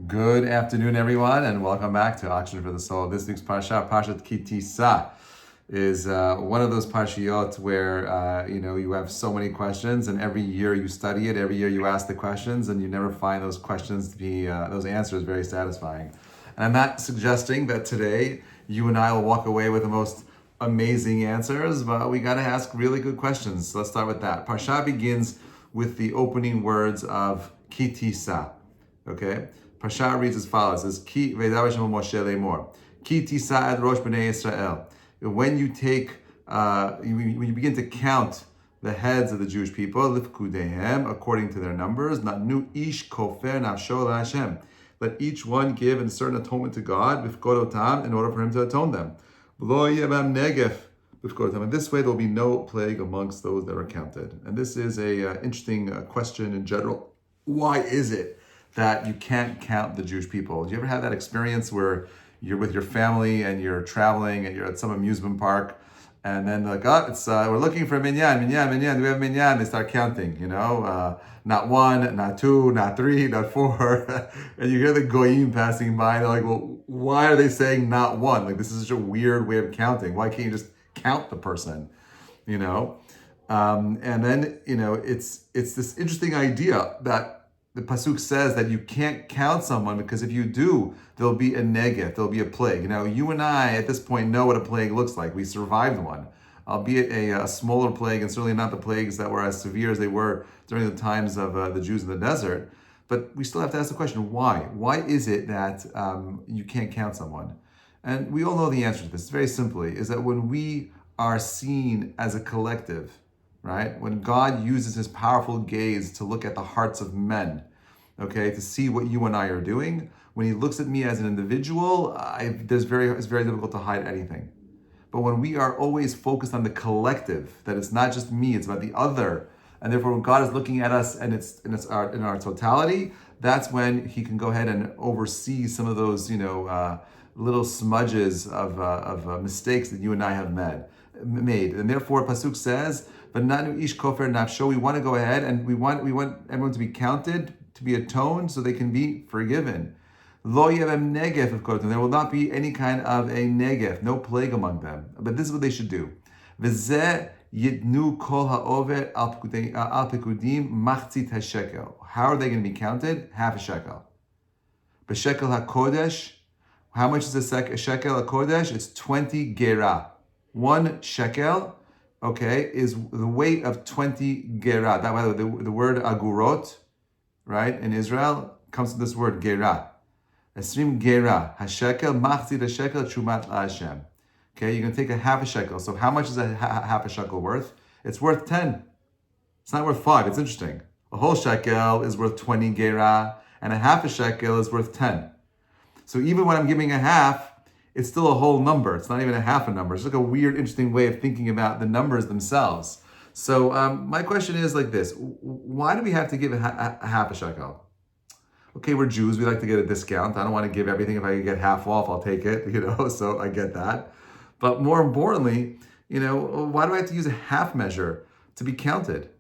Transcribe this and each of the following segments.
Good afternoon, everyone, and welcome back to Oxygen for the Soul. This week's Perashat Ki Tissa, is one of those parashiyot where you have so many questions, and every year you study it, every year you ask the questions, and you never find those questions to be those answers very satisfying. And I'm not suggesting that today you and I will walk away with the most amazing answers, but we got to ask really good questions. So let's start with that. Parsha begins with the opening words of Ki Tissa. Okay. Parsha reads as follows: "It says Ki Ve'davar Shemo Moshe Lemor Ki Tissa ad Rosh Bnei Yisrael." When you take, when you begin to count the heads of the Jewish people, lifkudehem, according to their numbers, natnu ish kofer nafsho laHashem. Let each one give a certain atonement to God, bifkodotam, in order for him to atone them. Lo yebam negef bifkodotam. And this way there will be no plague amongst those that are counted. And this is a interesting question in general. Why is it that you can't count the Jewish people? Do you ever have that experience where you're with your family and you're traveling and you're at some amusement park, and then they're like, we're looking for a minyan. Do we have a minyan? They start counting, not one, not two, not three, not four. And you hear the goyim passing by, and they're like, well, why are they saying not one? Like, this is such a weird way of counting. Why can't you just count the person, And then, it's this interesting idea that the pasuk says that you can't count someone, because if you do, there'll be a negef, there'll be a plague. You and I at this point know what a plague looks like. We survived one, albeit a smaller plague, and certainly not the plagues that were as severe as they were during the times of the Jews in the desert. But we still have to ask the question, why? Why is it that you can't count someone? And we all know the answer to this. Very simply, is that when we are seen as a collective, right? When God uses his powerful gaze to look at the hearts of men, okay, to see what you and I are doing, when he looks at me as an individual, it's very difficult to hide anything. But when we are always focused on the collective, that it's not just me, it's about the other, and therefore when God is looking at us and it's in our totality, that's when he can go ahead and oversee some of those, little smudges of mistakes that you and I have made. And therefore, pasuk says, "But nanu ish kofer nafsho." We want to go ahead and we want everyone to be counted, to be atoned, so they can be forgiven. Lo yevem negef, of course, and there will not be any kind of a negef, no plague among them. But this is what they should do. V'zeh yitnu kol ha'over al pekudim machzit hashekel. How are they going to be counted? Half a shekel. B'shekel hakodesh. How much is a shekel hakodesh? It's 20 gerah. 1 shekel, okay, is the weight of 20 gerah. That, by the way, the word agurot, right, in Israel comes from this word gerah. Esrim gerah, hashekel, machzit hashekel, trumat laHashem. Okay, you're going to take a half a shekel. So how much is a half a shekel worth? It's worth 10. It's not worth 5. It's interesting. A whole shekel is worth 20 gerah, and a half a shekel is worth 10. So even when I'm giving a half, it's still a whole number. It's not even a half a number. It's like a weird, interesting way of thinking about the numbers themselves. So my question is like this: why do we have to give a half a shekel? Okay, we're Jews. We like to get a discount. I don't want to give everything. If I can get half off, I'll take it. So I get that. But more importantly, why do I have to use a half measure to be counted?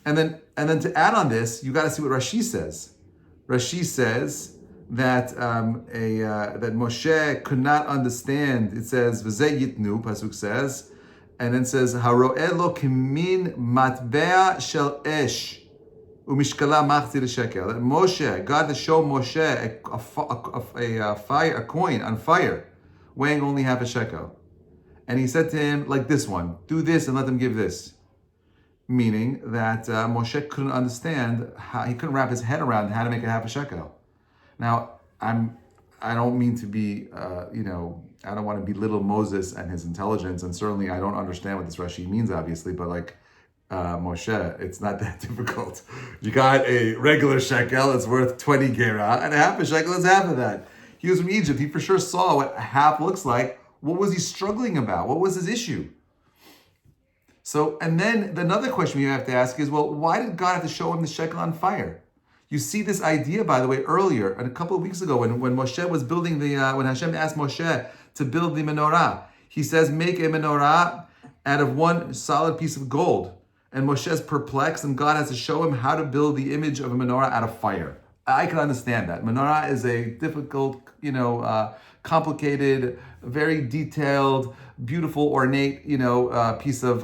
And then to add on this, you got to see what Rashi says. Rashi says that that Moshe could not understand. It says v'zeh yitnu, pasuk says, and then says haro'eh lo kimin matbea shel esh umishkala machzit shekel. That Moshe, God to show Moshe a coin on fire, weighing only half a shekel, and he said to him, like this one, do this and let them give this. Meaning that Moshe couldn't understand he couldn't wrap his head around how to make a half a shekel. Now, I don't mean to be, I don't want to belittle Moses and his intelligence, and certainly I don't understand what this Rashi means, obviously, but like Moshe, it's not that difficult. You got a regular shekel, it's worth 20 gerah, and a half a shekel is half of that. He was from Egypt, he for sure saw what a half looks like. What was he struggling about? What was his issue? So, and then another question you have to ask is, well, why did God have to show him the shekel on fire? You see this idea, by the way, earlier, and a couple of weeks ago, when Moshe was building when Hashem asked Moshe to build the menorah, he says, make a menorah out of one solid piece of gold. And Moshe is perplexed, and God has to show him how to build the image of a menorah out of fire. I can understand that. Menorah is a difficult, complicated, very detailed, beautiful, ornate, piece of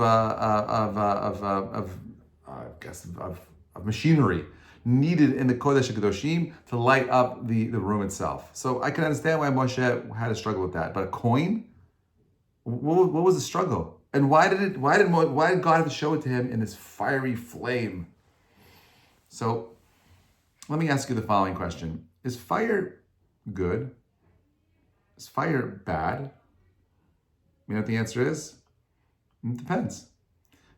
machinery needed in the Kodesh HaKadoshim to light up the room itself. So I can understand why Moshe had to struggle with that. But a coin, what was the struggle? And why did God have to show it to him in this fiery flame? So let me ask you the following question. Is fire good? Is fire bad? You know what the answer is? It depends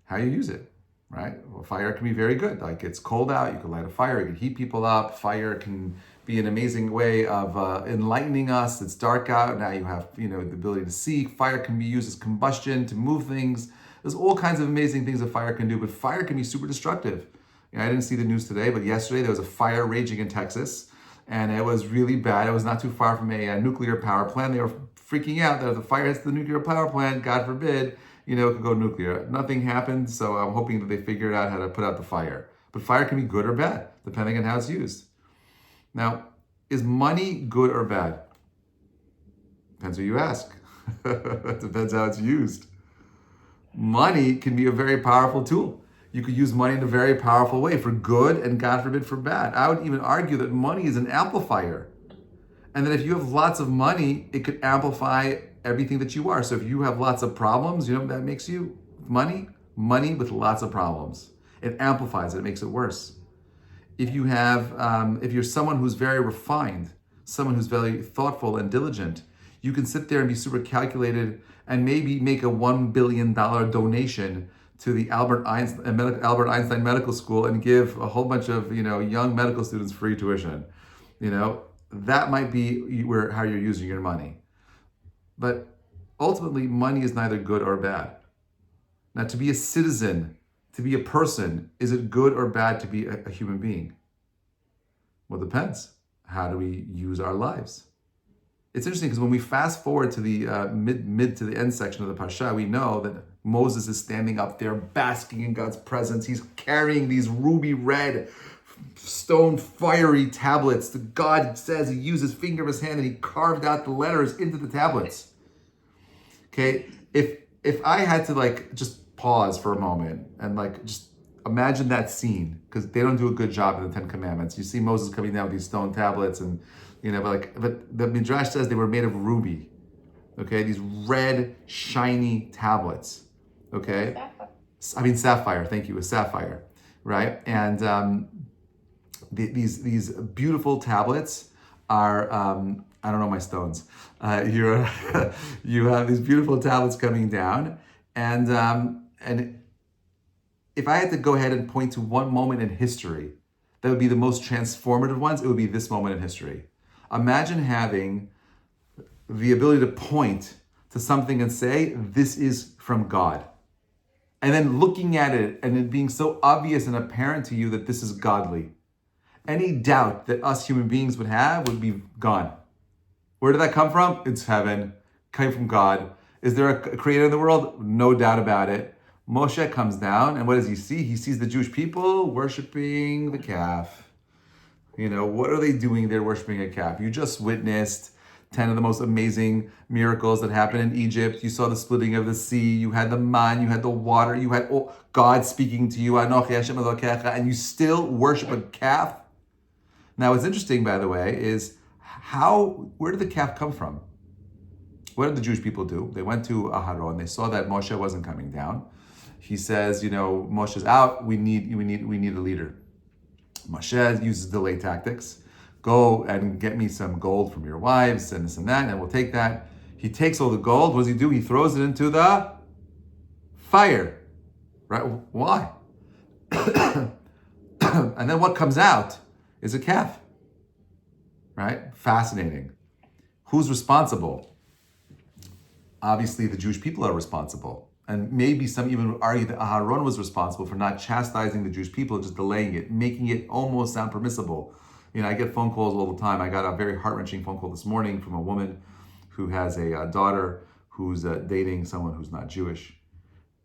how you use it, right? Well, fire can be very good. Like, it's cold out, you can light a fire, you can heat people up. Fire can be an amazing way of enlightening us. It's dark out, now you have the ability to see. Fire can be used as combustion to move things. There's all kinds of amazing things that fire can do, but fire can be super destructive. I didn't see the news today, but yesterday there was a fire raging in Texas, and it was really bad. It was not too far from a nuclear power plant. They were freaking out that if the fire hits the nuclear power plant, God forbid, it could go nuclear. Nothing happened, so I'm hoping that they figured out how to put out the fire. But fire can be good or bad, depending on how it's used. Now, is money good or bad? Depends who you ask. Depends how it's used. Money can be a very powerful tool. You could use money in a very powerful way for good and, God forbid, for bad. I would even argue that money is an amplifier. And that if you have lots of money, it could amplify everything that you are. So if you have lots of problems, you know what that makes you? Money? Money with lots of problems. It amplifies it, it makes it worse. If you have, if you're someone who's very refined, someone who's very thoughtful and diligent, you can sit there and be super calculated and maybe make a $1 billion donation to the Albert Einstein Medical School and give a whole bunch of young medical students free tuition. That might be how you're using your money. But ultimately, money is neither good or bad. Now, to be a citizen, to be a person, is it good or bad to be a human being? Well, it depends. How do we use our lives? It's interesting because when we fast forward to the mid to the end section of the Parsha, we know that Moses is standing up there basking in God's presence. He's carrying these ruby red, stone fiery tablets. The God says he used his finger of his hand and he carved out the letters into the tablets. Okay, if I had to just pause for a moment and just imagine that scene, because they don't do a good job in the Ten Commandments. You see Moses coming down with these stone tablets and but the Midrash says they were made of ruby. Okay, these red, shiny tablets. Okay, sapphire. Thank you, a sapphire, right? And these beautiful tablets are I don't know my stones. You have these beautiful tablets coming down, and if I had to go ahead and point to one moment in history that would be the most transformative ones, it would be this moment in history. Imagine having the ability to point to something and say, this is from God. And then looking at it and it being so obvious and apparent to you that this is godly. Any doubt that us human beings would have would be gone. Where did that come from? It's heaven. Came from God. Is there a creator in the world? No doubt about it. Moshe comes down and what does he see? He sees the Jewish people worshiping the calf. What are they doing there worshiping a calf? You just witnessed 10 of the most amazing miracles that happened in Egypt. You saw the splitting of the sea. You had the man, you had the water, you had God speaking to you, Anochi Hashem Elokecha, and you still worship a calf? Now, what's interesting, by the way, is where did the calf come from? What did the Jewish people do? They went to Aharon. They saw that Moshe wasn't coming down. He says, Moshe's out. We need a leader. Moshe uses delay tactics. Go and get me some gold from your wives and this and that, and we'll take that. He takes all the gold. What does he do? He throws it into the fire. Right? Why? And then what comes out is a calf. Right? Fascinating. Who's responsible? Obviously, the Jewish people are responsible. And maybe some even argue that Aharon was responsible for not chastising the Jewish people, just delaying it, making it almost sound permissible. I get phone calls all the time. I got a very heart-wrenching phone call this morning from a woman who has a daughter who's dating someone who's not Jewish.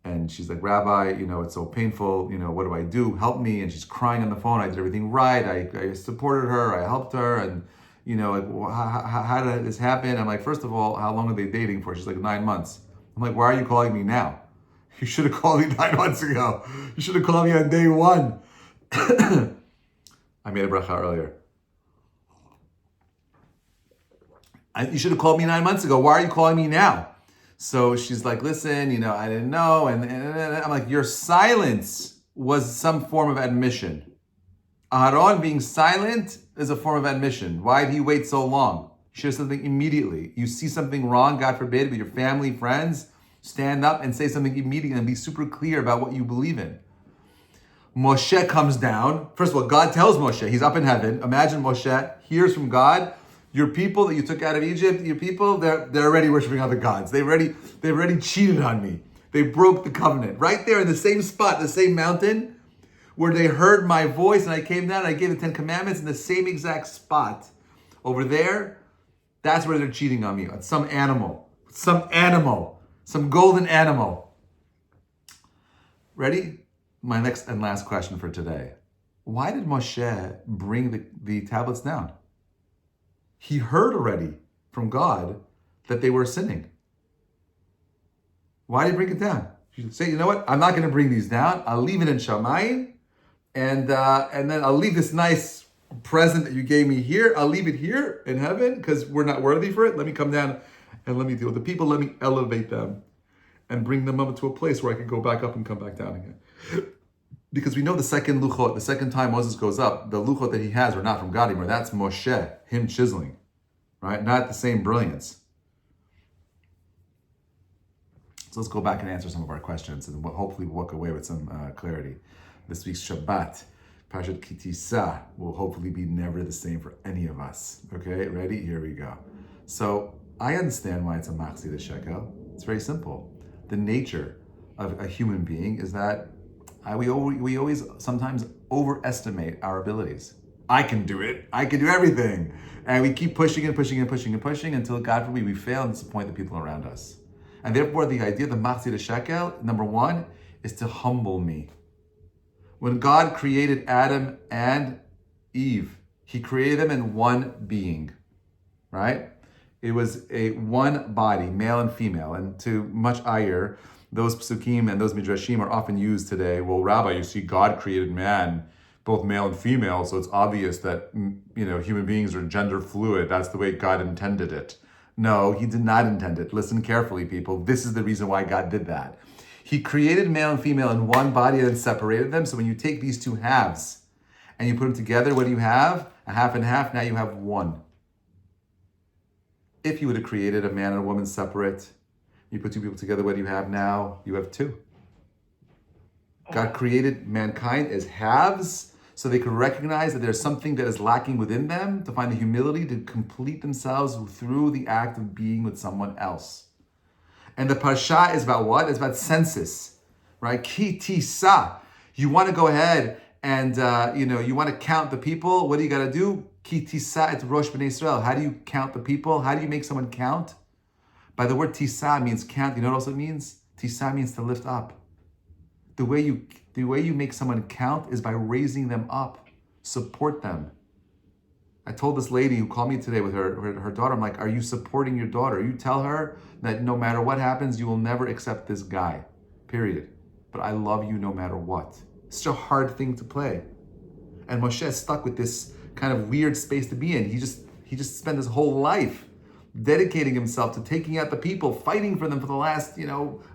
And she's like, Rabbi, it's so painful. What do I do? Help me. And she's crying on the phone. I did everything right. I supported her. I helped her. And, how did this happen? I'm like, first of all, how long are they dating for? She's like, 9 months. I'm like, why are you calling me now? You should have called me 9 months ago. You should have called me on day one. I made a bracha earlier. You should have called me 9 months ago. Why are you calling me now? So she's like, listen, I didn't know. And I'm like, your silence was some form of admission. Aharon being silent is a form of admission. Why did he wait so long? You should have something immediately. You see something wrong, God forbid, with your family, friends, stand up and say something immediately and be super clear about what you believe in. Moshe comes down. First of all, God tells Moshe, he's up in heaven. Imagine Moshe hears from God, your people that you took out of Egypt, your people, they're already worshiping other gods. They've already cheated on me. They broke the covenant. Right there in the same spot, the same mountain, where they heard my voice and I came down and I gave the 10 commandments in the same exact spot. Over there, that's where they're cheating on me. On some animal, some golden animal. Ready? My next and last question for today. Why did Moshe bring the tablets down? He heard already from God that they were sinning. Why did he bring it down? He should say, you know what? I'm not going to bring these down. I'll leave it in Shamayim, and then I'll leave this nice present that you gave me here. I'll leave it here in heaven because we're not worthy for it. Let me come down and let me deal with the people. Let me elevate them and bring them up to a place where I can go back up and come back down again. Because we know the second luchot, the second time Moses goes up, the luchot that he has are not from God anymore. That's Moshe, him chiseling, right? Not the same brilliance. So let's go back and answer some of our questions and hopefully walk away with some clarity. This week's Shabbat, Perashat Ki Tissa, will hopefully be never the same for any of us. Okay, ready? Here we go. So I understand why it's a machzir the shekel. It's very simple. The nature of a human being is that we always sometimes overestimate our abilities. I can do it. I can do everything. And we keep pushing and pushing and pushing and pushing until, God forbid, we fail and disappoint the people around us. And therefore, the idea of the machzir the shekel, number one, is to humble me. When God created Adam and Eve, he created them in one being, right? It was a one body, male and female. And to much ire, those psukim and those midrashim are often used today. Well, Rabbi, you see, God created man, both male and female, so it's obvious that human beings are gender fluid. That's the way God intended it. No, he did not intend it. Listen carefully, people. This is the reason why God did that. He created male and female in one body and then separated them. So when you take these two halves and you put them together, what do you have? A half and half. Now you have one. If you would have created a man and a woman separate, you put two people together, what do you have now? You have two. God created mankind as halves so they could recognize that there's something that is lacking within them, to find the humility to complete themselves through the act of being with someone else. And the parsha is about what? It's about census, right? Ki Tissa. You want to go ahead and, you want to count the people. What do you got to do? Ki Tissa, it's Rosh B'nai Israel. How do you count the people? How do you make someone count? By the word Tissa means count. You know what else it means? Tissa means to lift up. The way you make someone count is by raising them up. Support them. I told this lady who called me today with her daughter, I'm like, are you supporting your daughter? You tell her that no matter what happens, you will never accept this guy, period. But I love you no matter what. It's such a hard thing to play. And Moshe is stuck with this kind of weird space to be in. He just spent his whole life dedicating himself to taking out the people, fighting for them for the last,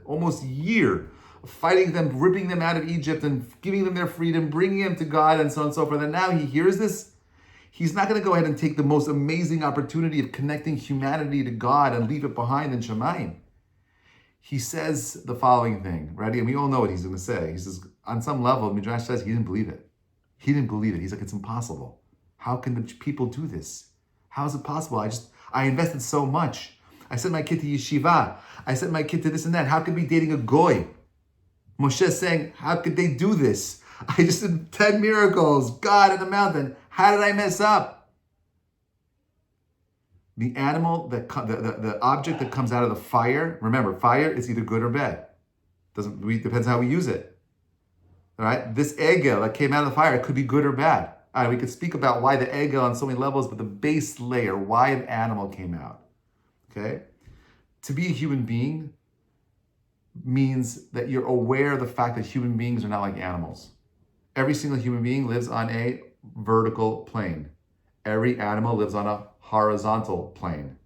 almost year, fighting them, ripping them out of Egypt and giving them their freedom, bringing them to God and so on and so forth. And now he hears this. He's not going to go ahead and take the most amazing opportunity of connecting humanity to God and leave it behind in Shamayim. He says the following thing, ready? And we all know what he's going to say. He says, on some level, Midrash says he didn't believe it. He didn't believe it. He's like, it's impossible. How can the people do this? How is it possible? I invested so much. I sent my kid to yeshiva. I sent my kid to this and that. How could be dating a goy? Moshe is saying, how could they do this? I just did 10 miracles. God in the mountain. How did I mess up? The animal, the object that comes out of the fire, remember, fire is either good or bad. Depends how we use it. All right? This egel that came out of the fire, it could be good or bad. All right, we could speak about why the egel on so many levels, but the base layer, why an animal came out. Okay? To be a human being means that you're aware of the fact that human beings are not like animals. Every single human being lives on a vertical plane. Every animal lives on a horizontal plane.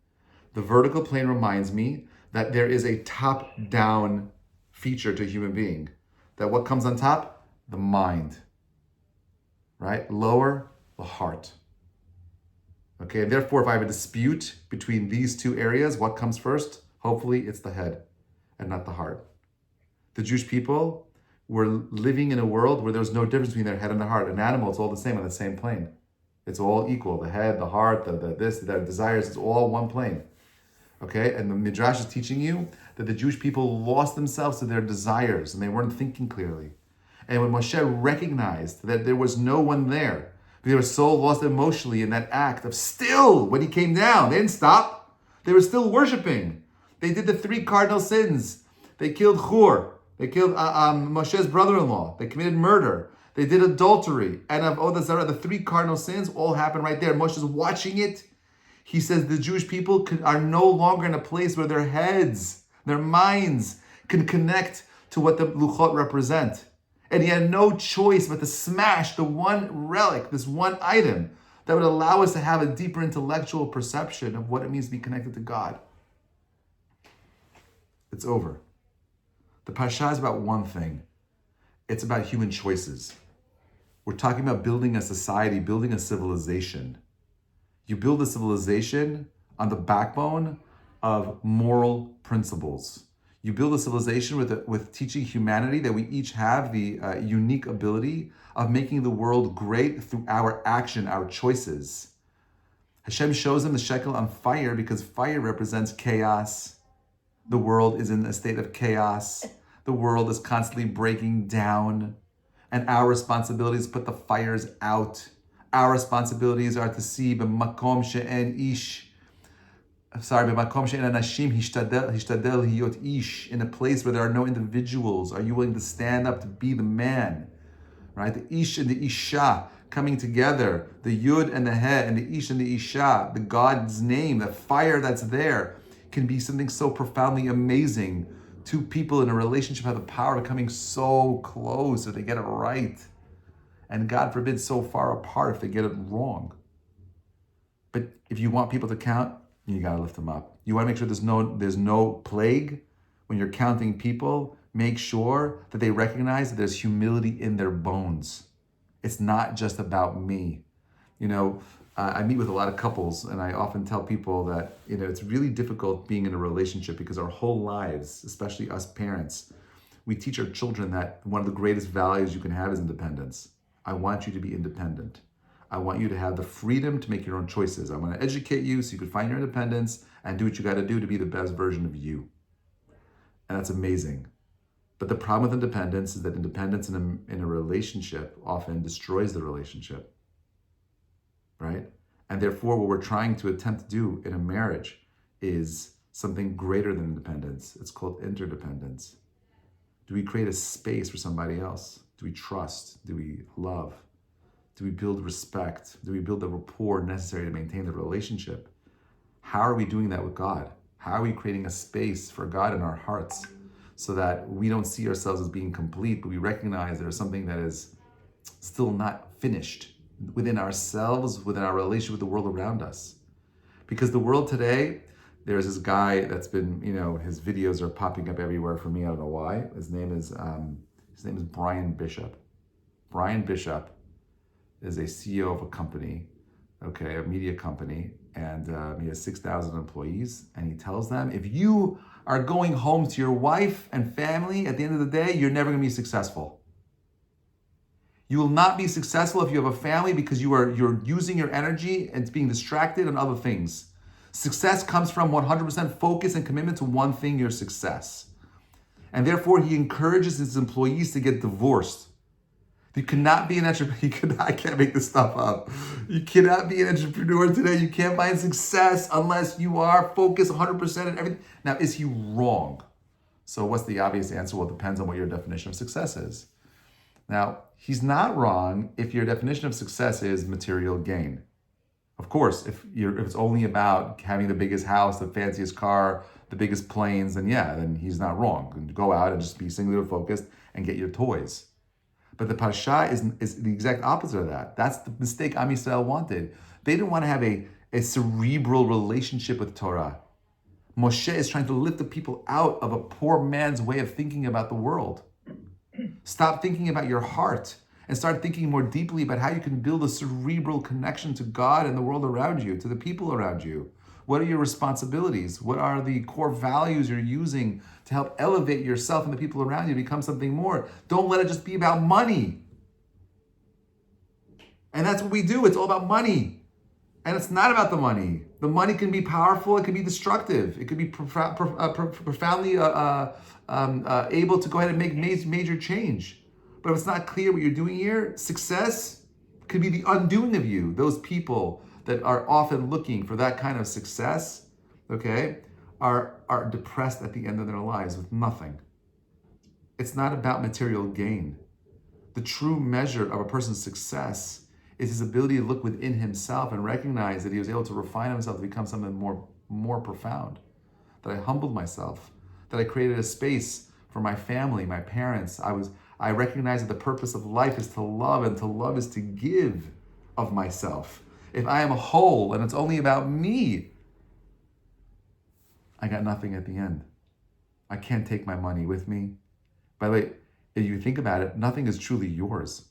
The vertical plane reminds me that there is a top-down feature to a human being. That what comes on top? The mind. Right? Lower, the heart. Okay, and therefore, if I have a dispute between these two areas, what comes first? Hopefully, it's the head and not the heart. The Jewish people were living in a world where there's no difference between their head and their heart. An animal, it's all the same on the same plane. It's all equal. The head, the heart, their desires, it's all one plane. Okay, and the Midrash is teaching you that the Jewish people lost themselves to their desires and they weren't thinking clearly. And when Moshe recognized that there was no one there, they were so lost emotionally in that act of still, when he came down, they didn't stop. They were still worshiping. They did the 3 cardinal sins. They killed Hur. They killed Moshe's brother-in-law. They committed murder. They did adultery. And of Zarah, the 3 cardinal sins all happened right there. Moshe's watching it. He says the Jewish people are no longer in a place where their heads, their minds can connect to what the Luchot represent. And he had no choice but to smash the one relic, this one item, that would allow us to have a deeper intellectual perception of what it means to be connected to God. It's over. The Parashah is about one thing. It's about human choices. We're talking about building a society, building a civilization. You build a civilization on the backbone of moral principles. You build a civilization with teaching humanity that we each have the unique ability of making the world great through our action, our choices. Hashem shows them the shekel on fire because fire represents chaos. The world is in a state of chaos. The world is constantly breaking down. And our responsibility is to put the fires out. Our responsibilities are to see b'makom she'en ish. B'makom she'en anashim hishtadel hiyot ish. In a place where there are no individuals, are you willing to stand up to be the man? Right? The ish and the isha coming together. The yud and the he and the ish and the isha. The God's name, the fire that's there, can be something so profoundly amazing. 2 people in a relationship have the power of coming so close if they get it right. And God forbid, so far apart if they get it wrong. But if you want people to count, you gotta lift them up. You wanna make sure there's no plague. When you're counting people, make sure that they recognize that there's humility in their bones. It's not just about me. I meet with a lot of couples, and I often tell people that, it's really difficult being in a relationship because our whole lives, especially us parents, we teach our children that one of the greatest values you can have is independence. I want you to be independent. I want you to have the freedom to make your own choices. I want to educate you so you can find your independence and do what you got to do to be the best version of you. And that's amazing. But the problem with independence is that independence in a relationship often destroys the relationship. Right? And therefore, what we're trying to attempt to do in a marriage is something greater than independence. It's called interdependence. Do we create a space for somebody else? Do we trust? Do we love? Do we build respect? Do we build the rapport necessary to maintain the relationship? How are we doing that with God? How are we creating a space for God in our hearts so that we don't see ourselves as being complete, but we recognize there's something that is still not finished within ourselves, within our relationship with the world around us? Because the world today, there's this guy that's been, his videos are popping up everywhere for me. I don't know why. His name is Brian Bishop. Brian Bishop is a CEO of a company, a media company, and he has 6,000 employees. And he tells them, if you are going home to your wife and family at the end of the day, you're never going to be successful. You will not be successful if you have a family because you're using your energy and being distracted on other things. Success comes from 100% focus and commitment to one thing, your success. And therefore, he encourages his employees to get divorced. You cannot be an entrepreneur. I can't make this stuff up. You cannot be an entrepreneur today. You can't find success unless you are focused 100% on everything. Now, is he wrong? So what's the obvious answer? Well, it depends on what your definition of success is. Now, he's not wrong if your definition of success is material gain. Of course, if it's only about having the biggest house, the fanciest car, the biggest planes, then he's not wrong. Go out and just be singular focused and get your toys. But the Parsha is the exact opposite of that. That's the mistake Am Yisrael wanted. They didn't want to have a cerebral relationship with Torah. Moshe is trying to lift the people out of a poor man's way of thinking about the world. Stop thinking about your heart and start thinking more deeply about how you can build a cerebral connection to God and the world around you, to the people around you. What are your responsibilities? What are the core values you're using to help elevate yourself and the people around you to become something more? Don't let it just be about money. And that's what we do. It's all about money. And it's not about the money. The money can be powerful. It can be destructive. It could be profoundly able to go ahead and make major change. But if it's not clear what you're doing here, success could be the undoing of you. Those people that are often looking for that kind of success, okay, are depressed at the end of their lives with nothing. It's not about material gain. The true measure of a person's success is his ability to look within himself and recognize that he was able to refine himself to become something more profound. That I humbled myself, that I created a space for my family, my parents. I recognized that the purpose of life is to love, and to love is to give of myself. If I am whole and it's only about me, I got nothing at the end. I can't take my money with me. By the way, if you think about it, nothing is truly yours.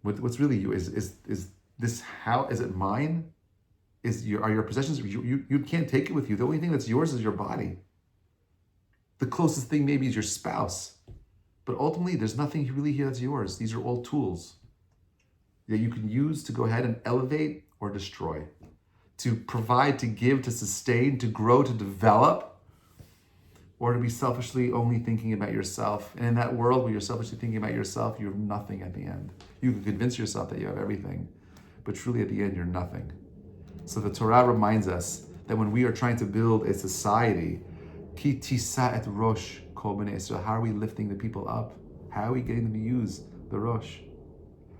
What's really you is this, how is it mine? Are your possessions, you can't take it with you. The only thing that's yours is your body. The closest thing maybe is your spouse. But ultimately, there's nothing really here that's yours. These are all tools that you can use to go ahead and elevate or destroy, to provide, to give, to sustain, to grow, to develop, or to be selfishly only thinking about yourself. And in that world where you're selfishly thinking about yourself, you have nothing at the end. You can convince yourself that you have everything, but truly at the end, you're nothing. So the Torah reminds us that when we are trying to build a society, Ki Tissa et Rosh Kol Bnei Yisrael, how are we lifting the people up? How are we getting them to use the Rosh?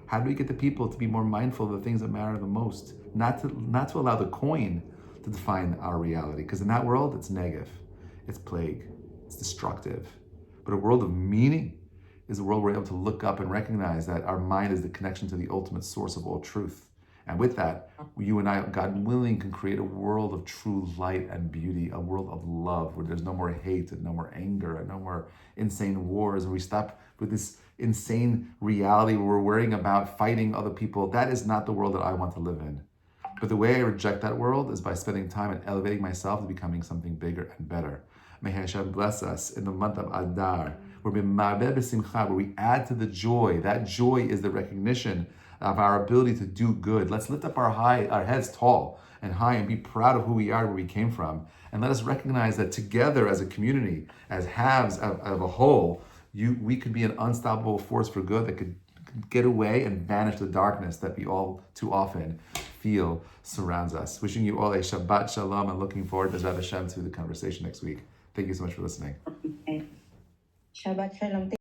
How do we get the people to be more mindful of the things that matter the most? Not to allow the coin to define our reality, because in that world, it's negative, it's plague, it's destructive. But a world of meaning is a world where we're able to look up and recognize that our mind is the connection to the ultimate source of all truth. And with that, you and I, God willing, can create a world of true light and beauty, a world of love, where there's no more hate and no more anger and no more insane wars, and we stop with this insane reality where we're worrying about fighting other people. That is not the world that I want to live in. But the way I reject that world is by spending time and elevating myself to becoming something bigger and better. May Hashem bless us in the month of Adar, where we add to the joy. That joy is the recognition of our ability to do good. Let's lift up our heads tall and high and be proud of who we are, where we came from. And let us recognize that together as a community, as halves of a whole, we could be an unstoppable force for good that could get away and banish the darkness that we all too often feel surrounds us. Wishing you all a Shabbat Shalom and looking forward, Bezrat Hashem, to the conversation next week. Thank you so much for listening. Shabbat Shalom.